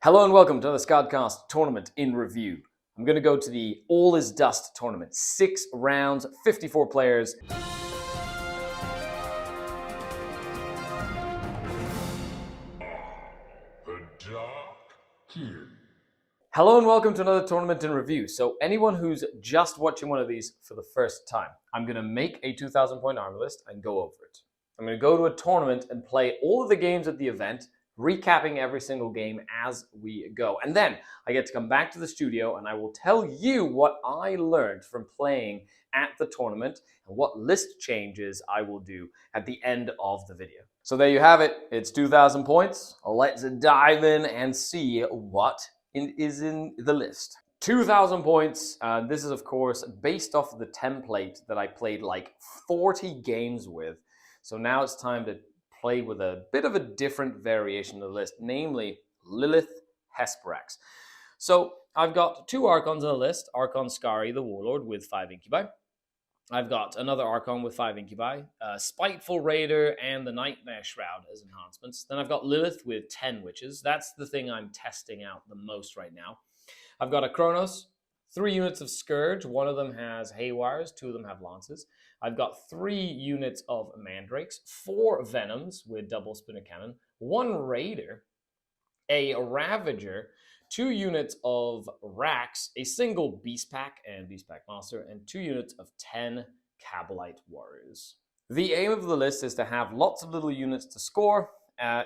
Hello and welcome to the Skaredcast tournament in review. I'm going to go to the All Is Dust tournament. 6 rounds, 54 players. Hello and welcome to another tournament in review. So anyone who's just watching one of these for the first time, I'm going to make a 2,000 point armor list and go over it. I'm going to go to a tournament and play all of the games at the event, recapping every single game as we go. And then I get to come back to the studio and I will tell you what I learned from playing at the tournament and what list changes I will do at the end of the video. So there you have it. It's 2,000 points. Let's dive in and see what is in the list. 2,000 points. This is, of course, based off of the template that I played like 40 games with. So now it's time to play with a bit of a different variation of the list, namely Lelith Hesperax. So I've got 2 Archons on the list. Archon Skari, the Warlord, with 5 Incubi. I've got another Archon with 5 Incubi, Spiteful Raider, and the Nightmare Shroud as enhancements. Then I've got Lilith with 10 Witches. That's the thing I'm testing out the most right now. I've got a Kronos, 3 units of Scourge. 1 of them has Haywires, 2 of them have Lances. I've got 3 units of Mandrakes, 4 Venoms with double Spinner Cannon, 1 Raider, a Ravager, 2 units of Rax, a single Beast Pack and Beast Pack Monster, and 2 units of 10 Kabalite Warriors. The aim of the list is to have lots of little units to score,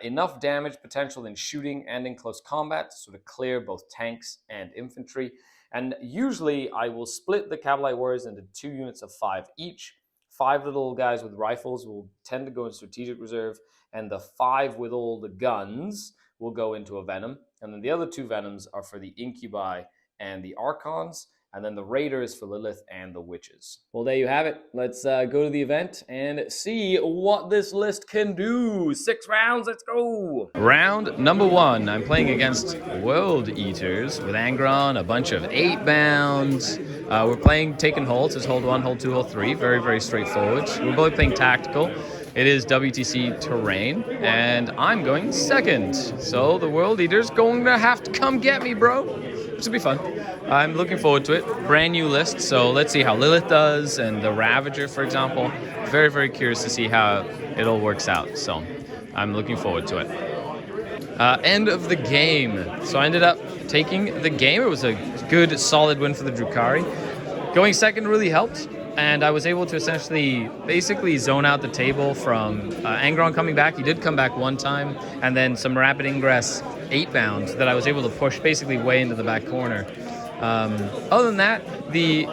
enough damage potential in shooting and in close combat to sort of clear both tanks and infantry. And usually I will split the Kabalite Warriors into 2 units of 5 each. 5 little guys with rifles will tend to go in strategic reserve, and the 5 with all the guns will go into a Venom. And then the other 2 Venoms are for the Incubi and the Archons, and then the Raider is for Lilith and the Witches. Well, there you have it. Let's go to the event and see what this list can do. 6 rounds, let's go! Round number 1. I'm playing against World Eaters with Angron, a bunch of 8-bounds. We're playing Taken Holds. It's hold 1, hold 2, hold 3. Very, very straightforward. We're both playing tactical. It is WTC terrain, and I'm going second. So the World Eater's going to have to come get me, bro. This will be fun. I'm looking forward to it. Brand new list, so let's see how Lilith does, and the Ravager, for example. Very, very curious to see how it all works out, so I'm looking forward to it. End of the game. So I ended up taking the game. It was a good, solid win for the Drukhari. Going second really helped, and I was able to essentially, basically zone out the table from Angron coming back. He did come back 1 time, and then some rapid ingress 8-bound that I was able to push basically way into the back corner. Other than that, the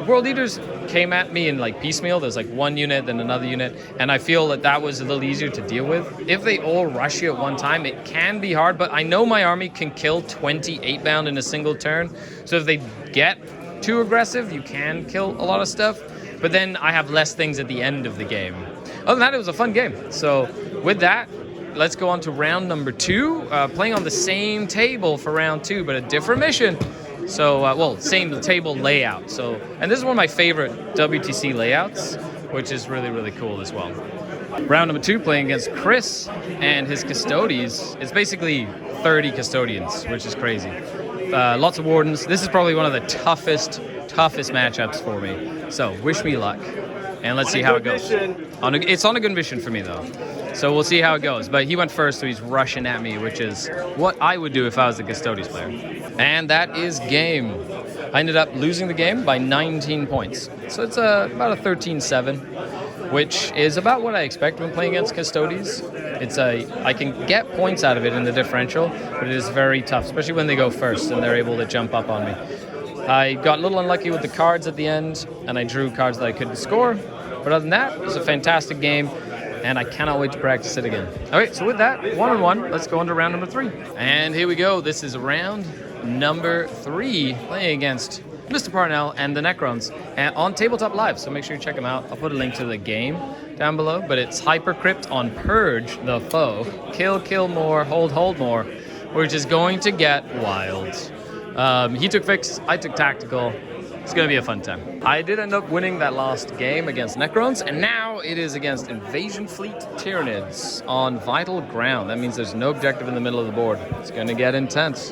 World Eaters came at me in like piecemeal. There's like 1 unit, then another unit, and I feel that that was a little easier to deal with. If they all rush you at 1 time, it can be hard, but I know my army can kill 20 8-bound in a single turn. So if they get too aggressive, you can kill a lot of stuff, but then I have less things at the end of the game. Other than that, it was a fun game. So with that, let's go on to round number 2, playing on the same table for round 2, but a different mission. So, well, same table layout. So, and this is one of my favorite WTC layouts, which is really, really cool as well. Round number 2, playing against Chris and his Custodes. It's basically 30 Custodians, which is crazy. Lots of Wardens. This is probably one of the toughest matchups for me. So, wish me luck. And let's see how it goes. It's on a good mission for me, though. So we'll see how it goes. But he went first, so he's rushing at me, which is what I would do if I was the Custodes player. And that is game. I ended up losing the game by 19 points. So it's about a 13-7, which is about what I expect when playing against Custodes. I can get points out of it in the differential, but it is very tough, especially when they go first and they're able to jump up on me. I got a little unlucky with the cards at the end, and I drew cards that I couldn't score. But other than that, it was a fantastic game, and I cannot wait to practice it again. All right, so with that, 1-on-1, let's go into round number 3. And here we go. This is round number 3, playing against Mr. Parnell and the Necrons on Tabletop Live, so make sure you check them out. I'll put a link to the game down below, but it's Hypercrypt on Purge the Foe, Kill more, Hold more, which is going to get wild. He took fixed, I took tactical. It's going to be a fun time. I did end up winning that last game against Necrons, and now it is against Invasion Fleet Tyranids on vital ground. That means there's no objective in the middle of the board. It's going to get intense.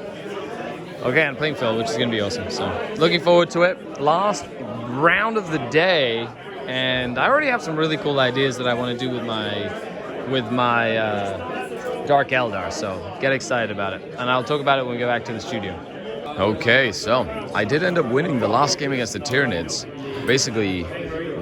Okay, on playing field, which is going to be awesome. So, looking forward to it. Last round of the day, and I already have some really cool ideas that I want to do with my Dark Eldar. So, get excited about it, and I'll talk about it when we go back to the studio. Okay, so I did end up winning the last game against the Tyranids. Basically,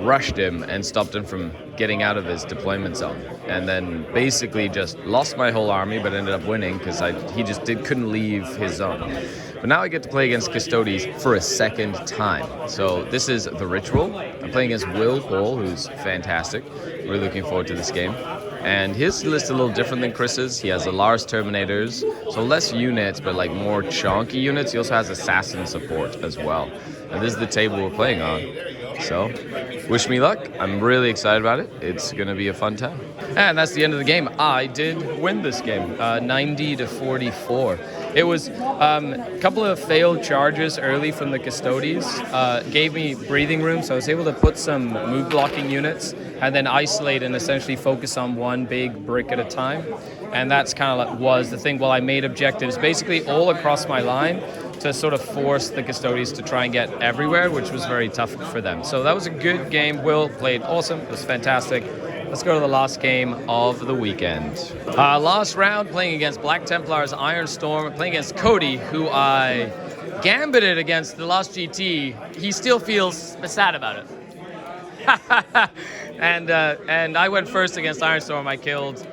rushed him and stopped him from getting out of his deployment zone, and then basically just lost my whole army, but ended up winning because he just couldn't leave his zone. But now I get to play against Custodes for a second time. So this is the ritual. I'm playing against Will Paul, who's fantastic. Really looking forward to this game. And his list is a little different than Chris's. He has the Lars Terminators, so less units, but like more chunky units. He also has assassin support as well. And this is the table we're playing on. So, wish me luck. I'm really excited about it. It's going to be a fun time. And that's the end of the game. I did win this game, 90-44. It was a couple of failed charges early from the Custodes. Gave me breathing room, so I was able to put some move blocking units and then isolate and essentially focus on one big brick at a time. And that's kind of like was the thing. While I made objectives basically all across my line to sort of force the Custodes to try and get everywhere, which was very tough for them. So that was a good game. Will played awesome. It was fantastic. Let's go to the last game of the weekend. Last round, playing against Black Templars, Ironstorm, playing against Cody, who I gambited against the last GT. He still feels sad about it. And I went first against Ironstorm. I killed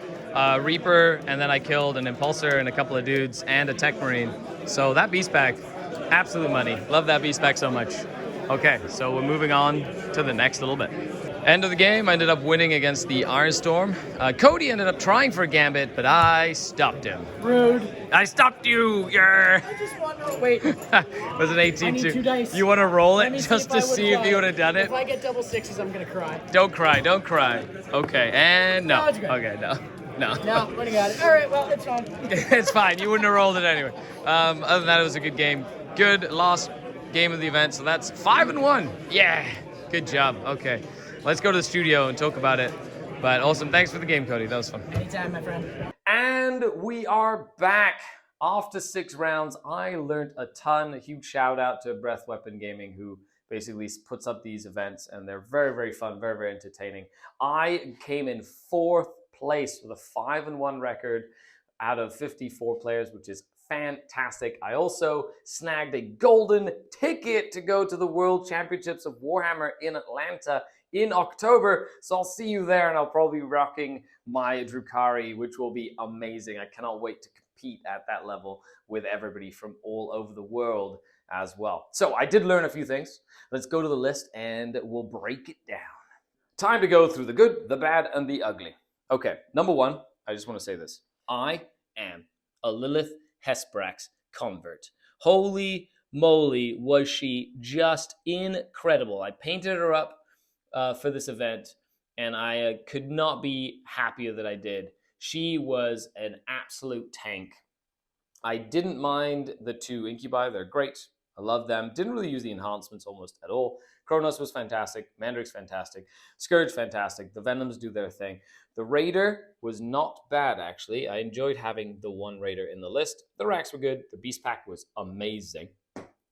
Reaper, and then I killed an Impulsor and a couple of dudes and a Tech Marine. So that beast pack, absolute money. Love that beast pack so much. Okay, so we're moving on to the next little bit. End of the game, I ended up winning against the Ironstorm. Cody ended up trying for a gambit, but I stopped him. Rude. I stopped you, yeah. I just want to wait. It was an 18-2. I need 2 dice. You want to roll it Let me just to see if you would have done it? If I get double sixes, I'm gonna cry. Don't cry, don't cry. Okay, and no. No, it's good. Okay, no. No. No, when you got it. All right, well, it's fine. It's fine. You wouldn't have rolled it anyway. Other than that, it was a good game. Good last game of the event. So that's 5-1. Yeah. Good job. Okay. Let's go to the studio and talk about it. But awesome. Thanks for the game, Cody. That was fun. Anytime, my friend. And we are back. After 6 rounds, I learned a ton. A huge shout out to Breath Weapon Gaming, who basically puts up these events, and they're very, very fun, very, very entertaining. I came in 4th place with a 5-1 record out of 54 players, which is fantastic. I also snagged a golden ticket to go to the World Championships of Warhammer in Atlanta in October. So I'll see you there, and I'll probably be rocking my Drukhari, which will be amazing. I cannot wait to compete at that level with everybody from all over the world as well. So I did learn a few things. Let's go to the list and we'll break it down. Time to go through the good, the bad, and the ugly. Okay, number 1, I just want to say this. I am a Lelith Hesbrax convert. Holy moly, was she just incredible. I painted her up for this event, and I could not be happier that I did. She was an absolute tank. I didn't mind the 2 Incubi. They're great. I love them. Didn't really use the enhancements almost at all. Kronos was fantastic. Mandrake's fantastic. Scourge, fantastic. The Venoms do their thing. The Raider was not bad, actually. I enjoyed having the 1 Raider in the list. The Racks were good. The Beast Pack was amazing.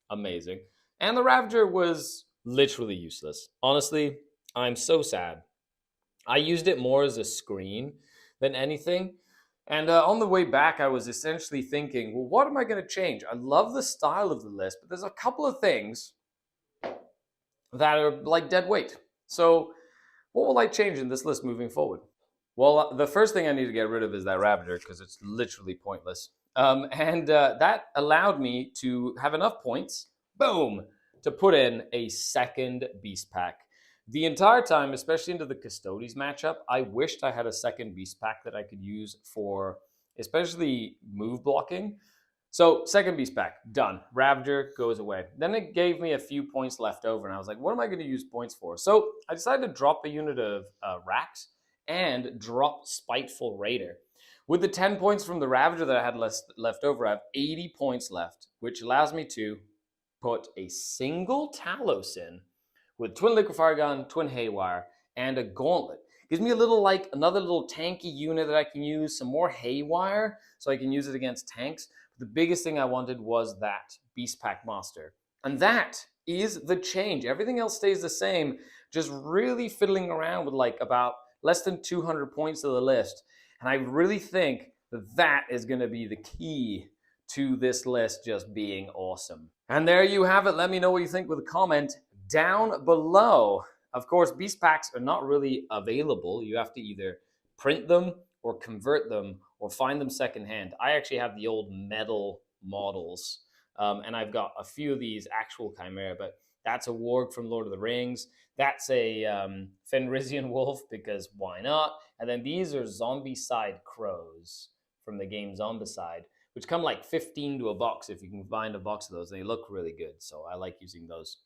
Amazing. And the Ravager was literally useless. Honestly, I'm so sad. I used it more as a screen than anything. And on the way back, I was essentially thinking, well, what am I going to change? I love the style of the list, but there's a couple of things that are like dead weight. So what will I change in this list moving forward? Well, the first thing I need to get rid of is that Ravager, because it's literally pointless. That allowed me to have enough points, boom, to put in a 2nd Beast Pack. The entire time, especially into the Custodes matchup, I wished I had a 2nd Beast Pack that I could use for especially move blocking. So 2nd Beast Pack, done. Ravager goes away. Then it gave me a few points left over, and I was like, what am I going to use points for? So I decided to drop a unit of Racks and drop Spiteful Raider. With the 10 points from the Ravager that I had left over, I have 80 points left, which allows me to put a single Talos in with twin liquefier gun, twin haywire, and a gauntlet. Gives me a little, like, another little tanky unit that I can use, some more haywire, so I can use it against tanks. But the biggest thing I wanted was that Beast Pack Master. And that is the change. Everything else stays the same, just really fiddling around with, like, about less than 200 points of the list. And I really think that that is going to be the key to this list just being awesome. And there you have it. Let me know what you think with a comment down below. Of course, beast packs are not really available. You have to either print them or convert them or find them secondhand. I actually have the old metal models, and I've got a few of these actual Chimera, but that's a warg from Lord of the Rings. That's a Fenrisian wolf, because why not? And then these are Zombicide crows from the game Zombicide, which come like 15 to a box if you can find a box of those. They look really good, so I like using those.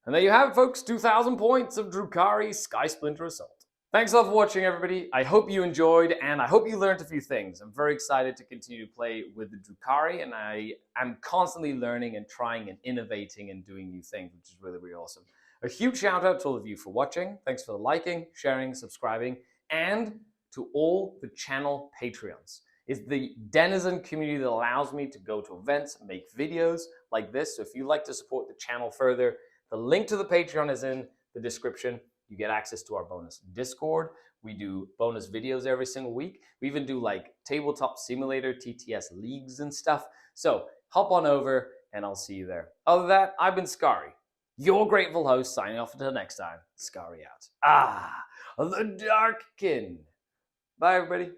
And there you have it, folks. 2,000 points of Drukhari Sky Splinter Assault. Thanks a lot for watching, everybody. I hope you enjoyed, and I hope you learned a few things. I'm very excited to continue to play with the Drukhari, and I am constantly learning and trying and innovating and doing new things, which is really, really awesome. A huge shout out to all of you for watching. Thanks for liking, sharing, subscribing, and to all the channel Patreons. It's the denizen community that allows me to go to events, make videos like this. So if you'd like to support the channel further, the link to the Patreon is in the description. You get access to our bonus Discord. We do bonus videos every single week. We even do like tabletop simulator, TTS leagues and stuff. So hop on over and I'll see you there. Other than that, I've been Skari, your grateful host, signing off until next time. Skari out. The Darkkin. Bye, everybody.